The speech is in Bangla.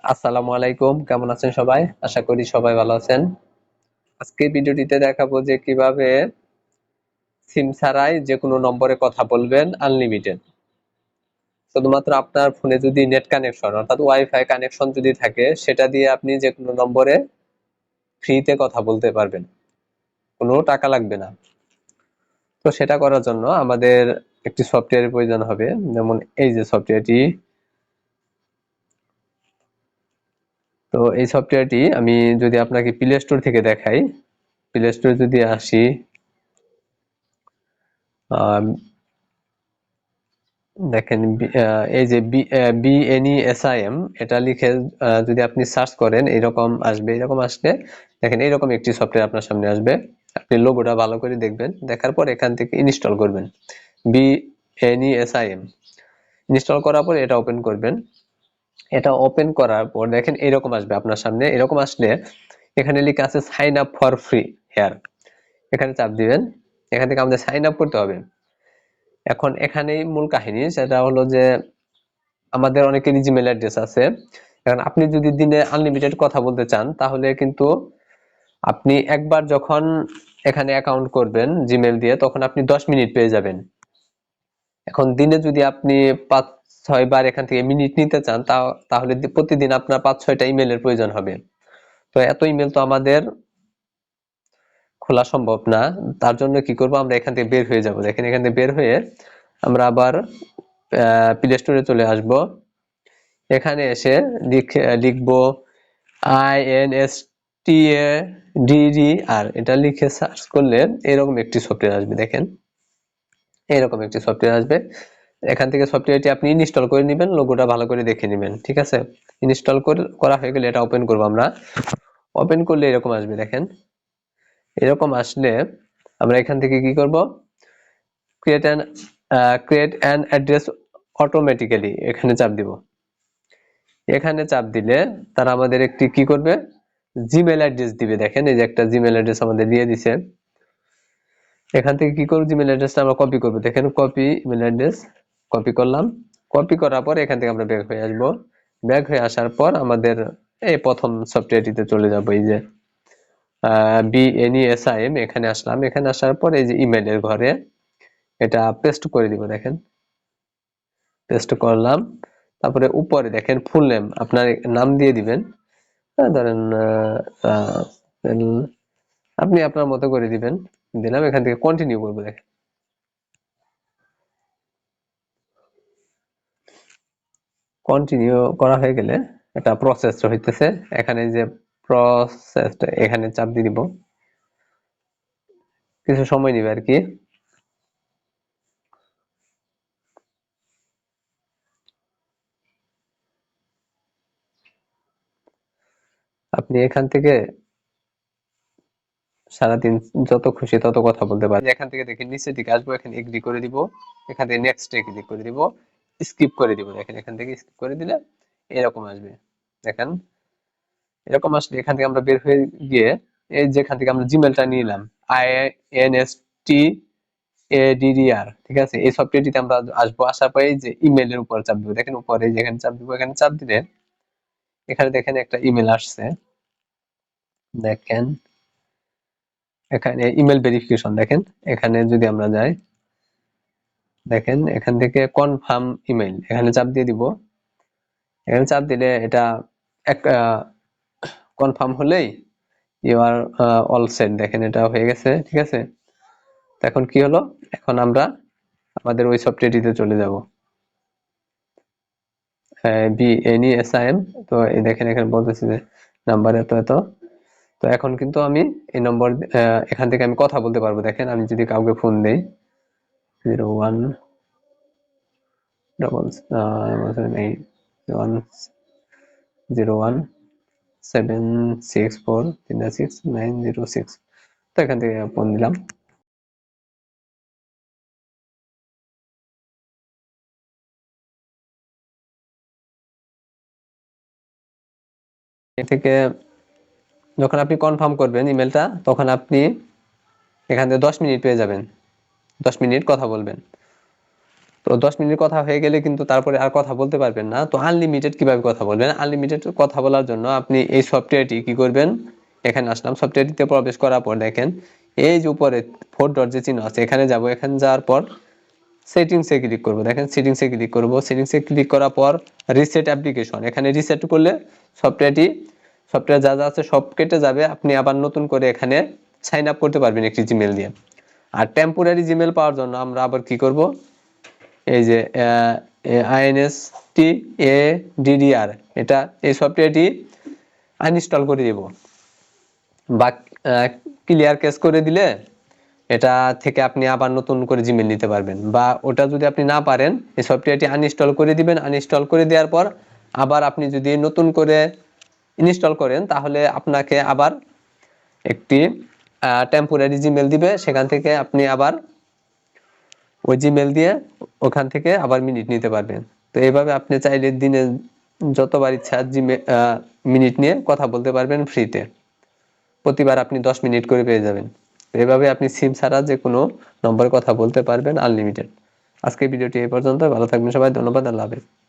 আসসালামু আলাইকুম, কেমন আছেন সবাই? আশা করি সবাই ভালো আছেন। আজকের ভিডিওটিতে দেখাবো যে কিভাবে সিম ছাড়াই যে কোনো নম্বরে কথা বলবেন আনলিমিটেড। শুধুমাত্র আপনার ফোনে যদি নেট কানেকশন অর্থাৎ ওয়াইফাই কানেকশন যদি থাকে, সেটা দিয়ে আপনি যে কোনো নম্বরে ফ্রিতে কথা বলতে পারবেন, কোনো টাকা লাগবে না। তো সেটা করার জন্য আমাদের একটি সফটওয়্যারের প্রয়োজন হবে, যেমন এই যে সফটওয়্যারটি। তো এই সফটওয়্যারটি আমি যদি আপনাকে প্লে স্টোর থেকে দেখাই, প্লে স্টোরে যদি আসি, দেখেন এই যে BNESIM এটা লিখে যদি আপনি সার্চ করেন এরকম আসবে। এরকম আসলে দেখেন এইরকম একটি সফটওয়্যার আপনার সামনে আসবে। আপনি লোগোটা ভালো করে দেখবেন, দেখার পর এখান থেকে ইনস্টল করবেন। BNESIM ইনস্টল করার পর এটা ওপেন করবেন। এটা ওপেন করার পর দেখেন এরকম আসবে আপনার সামনে। এরকম আসলে এখানে লেখা আছে sign up for free here, এখানে চাপ দিবেন। এখান থেকে আমাদের সাইন আপ করতে হবে। এখন এখানেই মূল কাহিনী, সেটা হলো যে আমাদের অনেকেরই জিমেল অ্যাড্রেস আছে। এখন আপনি যদি দিনে আনলিমিটেড কথা বলতে চান, তাহলে কিন্তু আপনি একবার যখন এখানে অ্যাকাউন্ট করবেন জিমেল দিয়ে, তখন আপনি 10 মিনিট পেয়ে যাবেন। এখন দিনে যদি আপনি 5-6 বার এখান থেকে মিনিট নিতে চান, তাহলে প্রতিদিন আপনার 5-6টা ইমেলের প্রয়োজন হবে। তো এত ইমেল তো আমাদের খোলা সম্ভব না। তার জন্য কি করব, আমরা এখান থেকে বের হয়ে যাব। দেখেন এখান থেকে বের হয়ে আমরা আবার প্লে স্টোরে চলে আসব। এখানে এসে লিখবো INSTADDR, এটা লিখে সার্চ করলে এরকম একটি সফটওয়্যার আসবে। দেখেন এরকম একটি সফটওয়্যার আসবে। এখান থেকে সফটওয়্যারটি আপনি ইনস্টল করে নেবেন, লোগোটা ভালো করে দেখে নেবেন, ঠিক আছে? ইনস্টল করা হয়ে গেলে এটা ওপেন করব আমরা। ওপেন করলে এরকম আসবে। দেখেন এরকম আসলে আমরা এখান থেকে কি করব, ক্রিয়েট অ্যান অ্যাড্রেস অটোমেটিক্যালি, এখানে চাপ দিব। এখানে চাপ দিলে তারা আমাদের একটি কি করবে, জিমেল অ্যাড্রেস দিবে। দেখেন এই যে একটা জিমেল অ্যাড্রেস আমাদের দিয়ে দিছে। এখান থেকে কি করব, জিমেল অ্যাড্রেসটা আমরা কপি করব। দেখেন কপি ইমেল অ্যাড্রেস, কপি করলাম। কপি করার পর এখান থেকে আমরা ব্যাক হয়ে আসব। ব্যাক হয়ে আসার পর আমাদের এই প্রথম সফটওয়্যারটিতে চলে যাব। এই যে BNESIM, এখানে আসলাম। এখানে আসার পর এই যে ইমেলের ঘরে এটা পেস্ট করে দিব। দেখেন পেস্ট করলাম। তারপরে উপরে দেখেন ফুল নেম, আপনার নাম দিয়ে দিবেন। ধরেন আপনি আপনার মতো করে দিবেন, দিলাম। এখান থেকে কন্টিনিউ করবো। দেখেন কন্টিনিউ করা হয়ে গেলে একটা প্রসেস হইতেছে। এখানে যে প্রসেসটা, এখানে চাপ দিয়ে দিব। কিছু সময় নিবে আর কি। আপনি এখান থেকে সারাদিন যত খুশি তত কথা বলতে পারেন। এখান থেকে দেখেন নিচের দিকে আসবো, এখানে এগ্রি করে দিব। এখান থেকে নেক্সট এ ক্লিক করে দিব, স্কিপ করে দিব। দেখেন এখান থেকে স্কিপ করে দিলে এরকম আসবে। দেখেন এরকম আসলে এখান থেকে আমরা বের হয়ে গিয়ে এই যেখান থেকে আমরা জিমেলটা নিলাম, INSTADDR, ঠিক আছে? এই সফটওয়্যারটিতে আমরা আসবো। আসার পরে এই যে ইমেলের উপর চাপ দিব। দেখেন উপরে যেখানে চাপ দিব, এখানে চাপ দিলে এখানে দেখেন একটা ইমেল আসছে। দেখেন এখানে ইমেল ভেরিফিকেশন, দেখেন এখানে যদি আমরা যাই, দেখেন এখান থেকে কনফার্ম ইমেল, এখানে চাপ দিয়ে দিব। এখানে চাপ দিলে এটা এক কনফার্ম হলেই ইউ আর অল সেট। দেখেন এটা হয়ে গেছে, ঠিক আছে? তো এখন কি হলো, এখন আমরা আমাদের ওই সফটওয়্যারটিতে চলে যাব, BNESIM। তো এই দেখেন এখানে বলতেছে যে নাম্বার এত এত। তো এখন কিন্তু আমি এই নম্বর, এখান থেকে আমি কথা বলতে পারবো। দেখেন আমি যদি কাউকে ফোন দেই, 01776436 তো এখান থেকে ফোন দিলাম। এ থেকে যখন আপনি কনফার্ম করবেন ইমেলটা, তখন আপনি এখান থেকে 10 মিনিট পেয়ে যাবেন। 10 মিনিট কথা বলবেন। তো 10 মিনিট কথা হয়ে গেলে কিন্তু তারপরে আর কথা বলতে পারবেন না। তো আনলিমিটেড কিভাবে কথা বলবেন? আনলিমিটেড কথা বলার জন্য আপনি এই সফটওয়্যারটি কি করবেন, এখানে আসলাম, সফটওয়্যারটিতে প্রবেশ করার পর দেখেন এই যে উপরে 4 ডট যে চিহ্ন আছে এখানে যাব, এখানে যাওয়ার পর সেটিংসে ক্লিক করব। দেখেন সেটিংসে ক্লিক করব, সেটিংসে ক্লিক করার পর রিসেট অ্যাপ্লিকেশন, এখানে রিসেট করলে সফটওয়্যার যা যা আছে সব কেটে যাবে। আপনি আবার নতুন করে এখানে সাইন আপ করতে পারবেন একটি জিমেল দিয়ে। আর টেম্পোরারি জিমেল পাওয়ার জন্য আমরা আবার কি করব, এই যে INSTADDR, এটা এই সফটওয়্যারটি আনইনস্টল করে দেব বা ক্লিয়ার কেস করে দিলে এটা থেকে আপনি আবার নতুন করে জিমেল নিতে পারবেন। বা ওটা যদি আপনি না পারেন, এই সফটওয়্যারটি আনইনস্টল করে দিবেন। আনইনস্টল করে দেওয়ার পর আবার আপনি যদি নতুন করে ইনস্টল করেন তাহলে আপনাকে আবার একটি টেম্পোরারি জিমেল দিবে, সেখান থেকে আপনি আবার ওই জিমেল দিয়ে ওখান থেকে আবার মিনিট নিতে পারবেন। তো এইভাবে আপনি চাইলে দিনে যতবার ইচ্ছা মিনিট নিয়ে কথা বলতে পারবেন ফ্রিতে। প্রতিবার আপনি 10 মিনিট করে পেয়ে যাবেন। এভাবে আপনি সিম ছাড়া যে কোনো নম্বরে কথা বলতে পারবেন আনলিমিটেড। আজকের ভিডিওটি এই পর্যন্ত। ভালো থাকবেন সবাই, ধন্যবাদ, আল্লাহ হাফেজ।